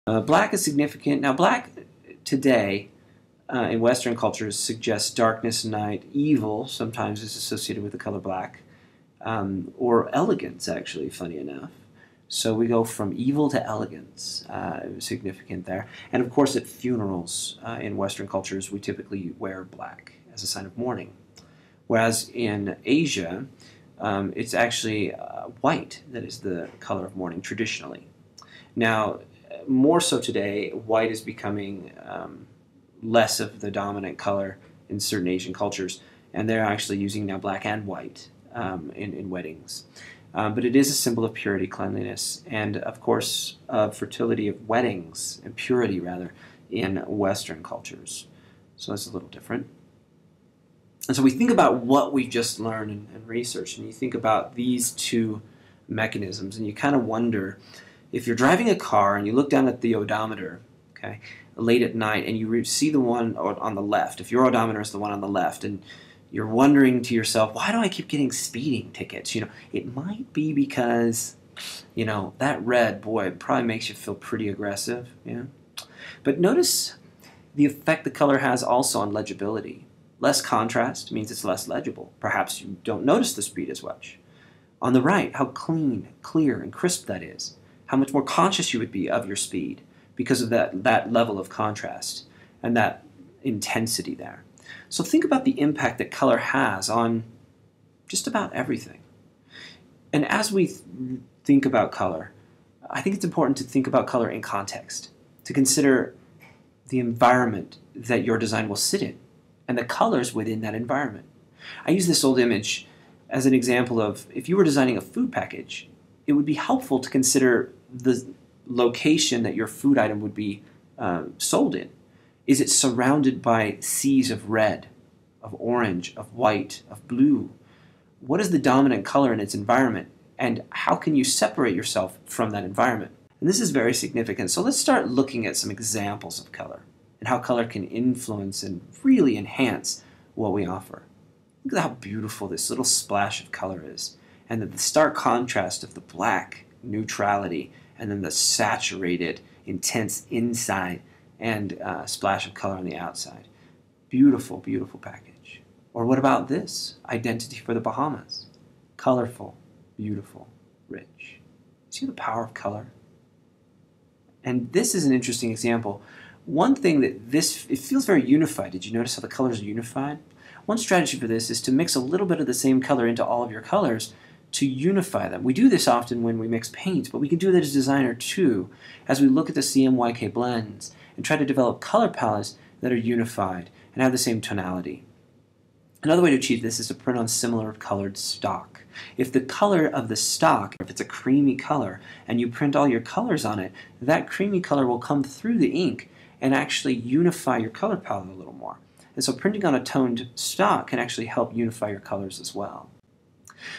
Black is significant. Now, black today in Western cultures suggests darkness, night, evil. Sometimes is associated with the color black, or elegance. Actually, funny enough. So we go from evil to elegance. Significant there. And of course, at funerals in Western cultures, we typically wear black as a sign of mourning. Whereas in Asia, it's actually white that is the color of mourning traditionally. Now, more so today, white is becoming less of the dominant color in certain Asian cultures, and they're actually using now black and white in weddings. But it is a symbol of purity, cleanliness, and of course of fertility of weddings, and purity rather, in Western cultures. So that's a little different. And so we think about what we've just learned and researched, and you think about these two mechanisms, and you kind of wonder, if you're driving a car and you look down at the odometer, okay, late at night, and you see the one on the left, if your odometer is the one on the left, and you're wondering to yourself, why do I keep getting speeding tickets? You know, it might be because, you know, that red, boy, it probably makes you feel pretty aggressive, yeah. But notice the effect the color has also on legibility. Less contrast means it's less legible. Perhaps you don't notice the speed as much. On the right, how clean, clear, and crisp that is. How much more conscious you would be of your speed because of that level of contrast and that intensity there. So think about the impact that color has on just about everything. And as we think about color, I think it's important to think about color in context, to consider the environment that your design will sit in and the colors within that environment. I use this old image as an example of, if you were designing a food package, it would be helpful to consider the location that your food item would be sold in. Is it surrounded by seas of red, of orange, of white, of blue? What is the dominant color in its environment? And how can you separate yourself from that environment? And this is very significant. So let's start looking at some examples of color and how color can influence and really enhance what we offer. Look at how beautiful this little splash of color is, and the stark contrast of the black neutrality and then the saturated, intense inside and splash of color on the outside. Beautiful, beautiful package. Or what about this? Identity for the Bahamas. Colorful, beautiful, rich. See the power of color? And this is an interesting example. One thing that it feels very unified. Did you notice how the colors are unified? One strategy for this is to mix a little bit of the same color into all of your colors to unify them. We do this often when we mix paints, but we can do that as a designer too, as we look at the CMYK blends and try to develop color palettes that are unified and have the same tonality. Another way to achieve this is to print on similar colored stock. If the color of the stock, if it's a creamy color, and you print all your colors on it, that creamy color will come through the ink and actually unify your color palette a little more. And so printing on a toned stock can actually help unify your colors as well.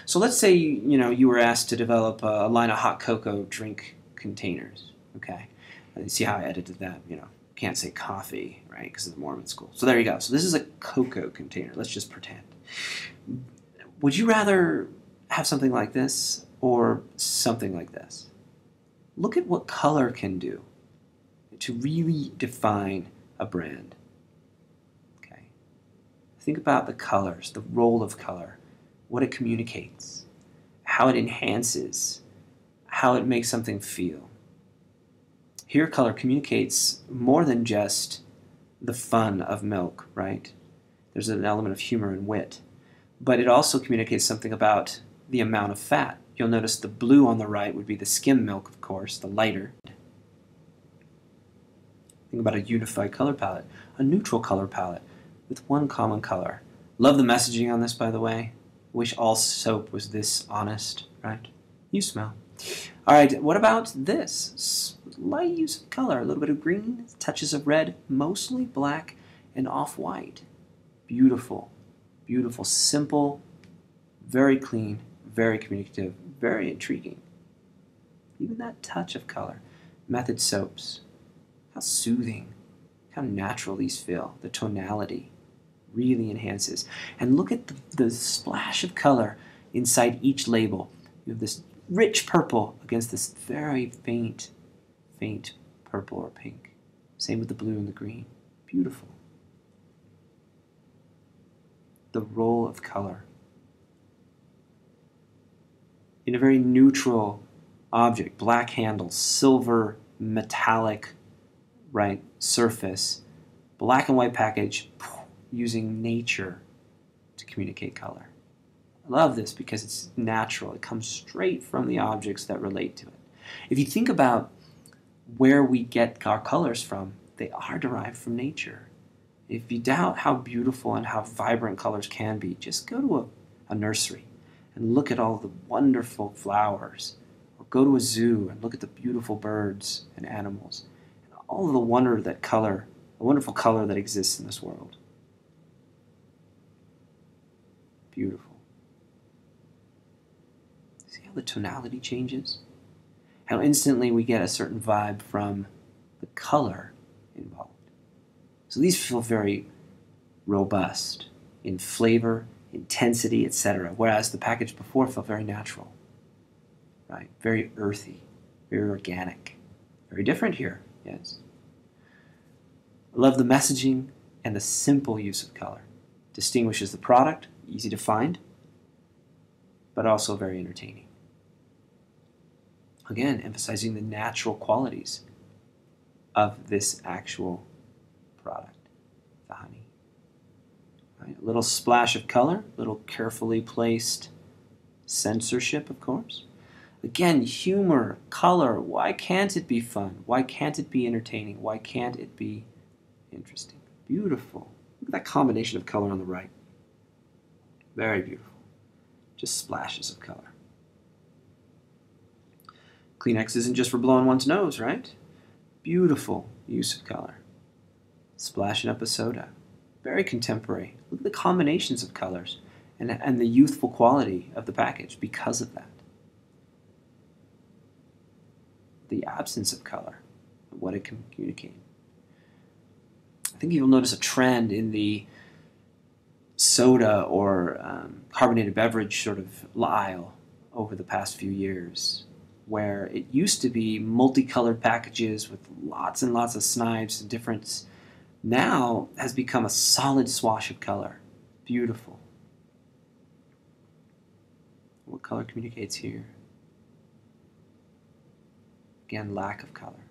So let's say you were asked to develop a line of hot cocoa drink containers. Okay, you see how I edited that? Can't say coffee, right, because of the Mormon school. So there you go. So this is a cocoa container. Let's just pretend. Would you rather have something like this or something like this? Look at what color can do to really define a brand. Okay. Think about the colors, the role of color, what it communicates, how it enhances, how it makes something feel. Here, color communicates more than just the fun of milk, right? There's an element of humor and wit. But it also communicates something about the amount of fat. You'll notice the blue on the right would be the skim milk, of course, the lighter. Think about a unified color palette, a neutral color palette with one common color. Love the messaging on this, by the way. Wish all soap was this honest, right? You smell. All right, what about this? Light use of color, a little bit of green, touches of red, mostly black and off-white. Beautiful, beautiful, simple, very clean, very communicative, very intriguing. Even that touch of color. Method soaps. How soothing, how natural these feel. The tonality really enhances. And look at the splash of color inside each label. You have this rich purple against this very faint purple or pink. Same with the blue and the green. Beautiful. The role of color. In a very neutral object, black handle, silver, metallic, right, surface, black and white package, using nature to communicate color. I love this because it's natural. It comes straight from the objects that relate to it. If you think about where we get our colors from, they are derived from nature. If you doubt how beautiful and how vibrant colors can be, just go to a nursery and look at all the wonderful flowers, or go to a zoo and look at the beautiful birds and animals, and all of the wonderful color that exists in this world. Beautiful. See how the tonality changes? How instantly we get a certain vibe from the color involved. So these feel very robust in flavor, intensity, etc., whereas the package before felt very natural, right? Very earthy, very organic. Very different here, yes. I love the messaging and the simple use of color. Distinguishes the product, easy to find, but also very entertaining. Again, emphasizing the natural qualities of this actual product, the honey. Right? A little splash of color, a little carefully placed censorship, of course. Again, humor, color, why can't it be fun? Why can't it be entertaining? Why can't it be interesting? Beautiful. Look at that combination of color on the right. Very beautiful. Just splashes of color. Kleenex isn't just for blowing one's nose, right? Beautiful use of color. Splashing up a soda. Very contemporary. Look at the combinations of colors and the youthful quality of the package because of that. The absence of color, what it can communicate. I think you'll notice a trend in the soda or carbonated beverage sort of aisle over the past few years, where it used to be multicolored packages with lots and lots of snipes and difference, now has become a solid swash of color. Beautiful. What color communicates here? Again, lack of color.